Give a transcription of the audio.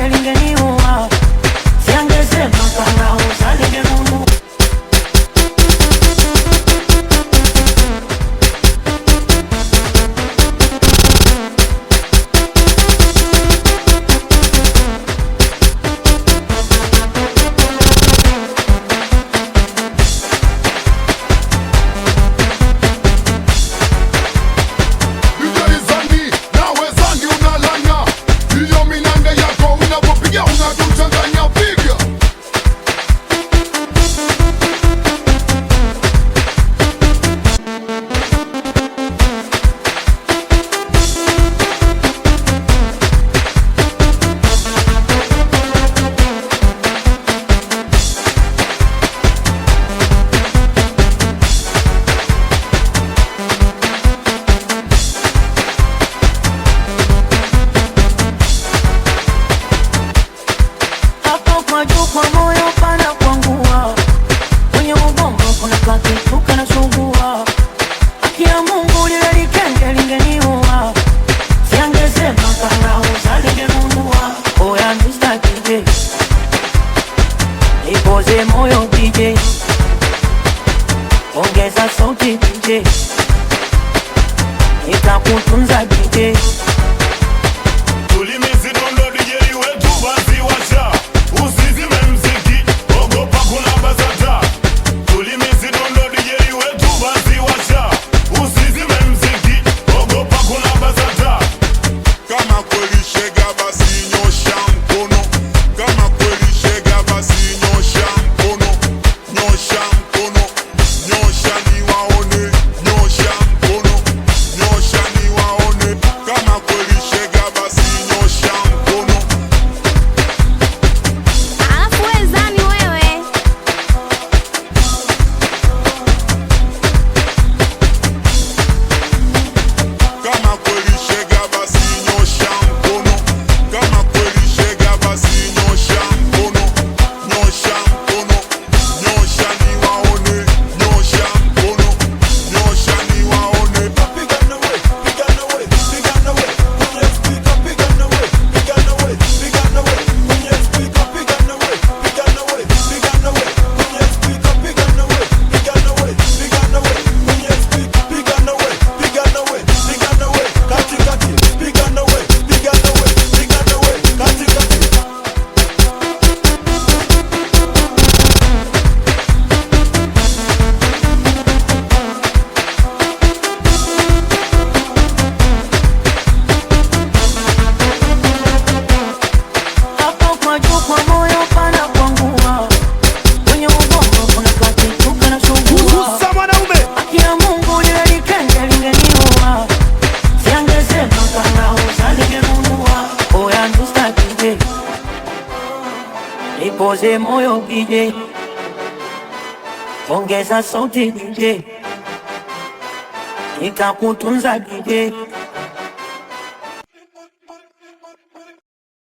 likenge lingeniua, siangesema kanauza ningenunua. Kwa moyo pana kwangua, kwenye ubongo kuna kakituka na sugua. Haki ya Mungu lile likenge lingeniua, siangesema kanauza ningenunua. Oya Mr. DJ, nipoze moyo DJ, ongeza sauti DJ, nitakutunza DJ. Nipoze moyo DJ, ongeza sauti DJ, nitakutunza DJ.